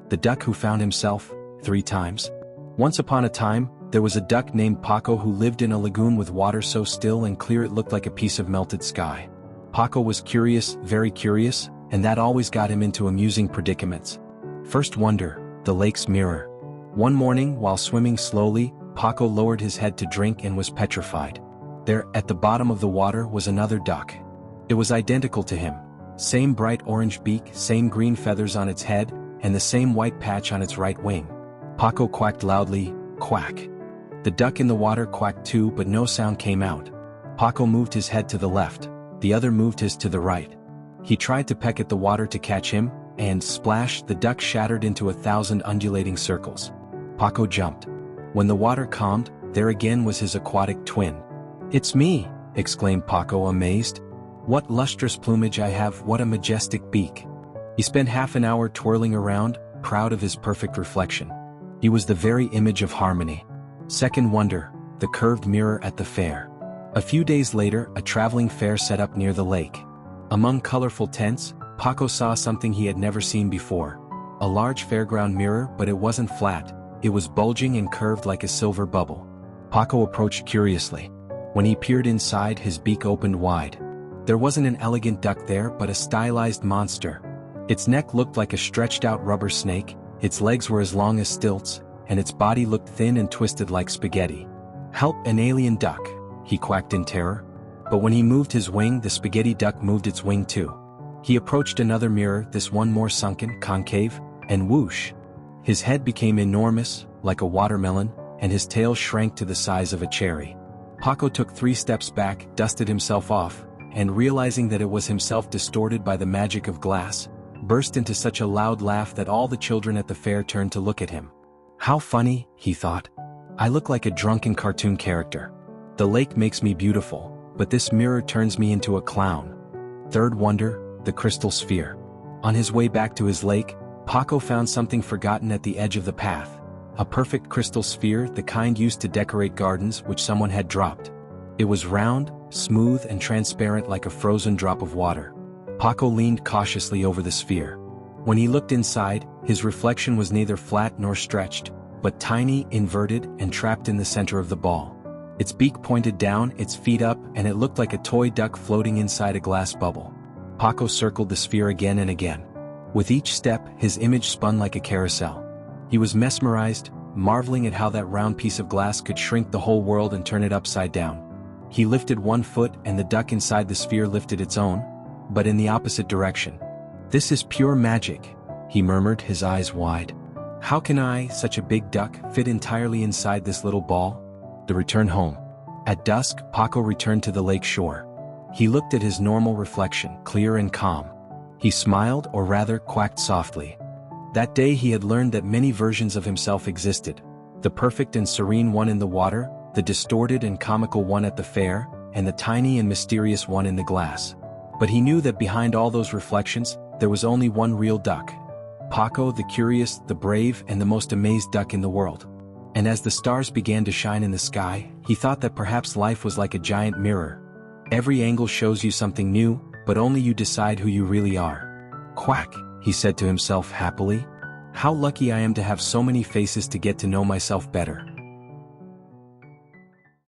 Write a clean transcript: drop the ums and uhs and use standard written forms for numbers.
The duck who found himself 3 times. Once upon a time, there was a duck named Paco who lived in a lagoon with water so still and clear it looked like a piece of melted sky. Paco was curious, very curious, and that always got him into amusing predicaments. First wonder, the lake's mirror. One morning, while swimming slowly, Paco lowered his head to drink and was petrified. There, at the bottom of the water, was another duck. It was identical to him. Same bright orange beak, same green feathers on its head, and the same white patch on its right wing. Paco quacked loudly, quack. The duck in the water quacked too, but no sound came out. Paco moved his head to the left. The other moved his to the right. He tried to peck at the water to catch him, and splash, the duck shattered into 1,000 undulating circles. Paco jumped. When the water calmed, there again was his aquatic twin. "It's me!" exclaimed Paco, amazed. "What lustrous plumage I have, what a majestic beak!" He spent half an hour twirling around, proud of his perfect reflection. He was the very image of harmony. Second wonder, the curved mirror at the fair. A few days later, a traveling fair set up near the lake. Among colorful tents, Paco saw something he had never seen before. A large fairground mirror, but it wasn't flat. It was bulging and curved like a silver bubble. Paco approached curiously. When he peered inside, his beak opened wide. There wasn't an elegant duck there, but a stylized monster. Its neck looked like a stretched-out rubber snake, its legs were as long as stilts, and its body looked thin and twisted like spaghetti. "Help, an alien duck," he quacked in terror. But when he moved his wing, the spaghetti duck moved its wing too. He approached another mirror, this one more sunken, concave, and whoosh! His head became enormous, like a watermelon, and his tail shrank to the size of a cherry. Paco took 3 steps back, dusted himself off, and realizing that it was himself distorted by the magic of glass, burst into such a loud laugh that all the children at the fair turned to look at him. "How funny," he thought. "I look like a drunken cartoon character. The lake makes me beautiful, but this mirror turns me into a clown." Third wonder, the crystal sphere. On his way back to his lake, Paco found something forgotten at the edge of the path. A perfect crystal sphere, the kind used to decorate gardens, which someone had dropped. It was round, smooth and transparent like a frozen drop of water. Paco leaned cautiously over the sphere. When he looked inside, his reflection was neither flat nor stretched, but tiny, inverted, and trapped in the center of the ball. Its beak pointed down, its feet up, and it looked like a toy duck floating inside a glass bubble. Paco circled the sphere again and again. With each step, his image spun like a carousel. He was mesmerized, marveling at how that round piece of glass could shrink the whole world and turn it upside down. He lifted one foot and the duck inside the sphere lifted its own, but in the opposite direction. "This is pure magic," he murmured, his eyes wide. "How can I, such a big duck, fit entirely inside this little ball?" The return home. At dusk, Paco returned to the lake shore. He looked at his normal reflection, clear and calm. He smiled, or rather, quacked softly. That day he had learned that many versions of himself existed. The perfect and serene one in the water, the distorted and comical one at the fair, and the tiny and mysterious one in the glass. But he knew that behind all those reflections, there was only one real duck. Paco, the curious, the brave, and the most amazed duck in the world. And as the stars began to shine in the sky, he thought that perhaps life was like a giant mirror. Every angle shows you something new, but only you decide who you really are. "Quack," he said to himself happily. "How lucky I am to have so many faces to get to know myself better."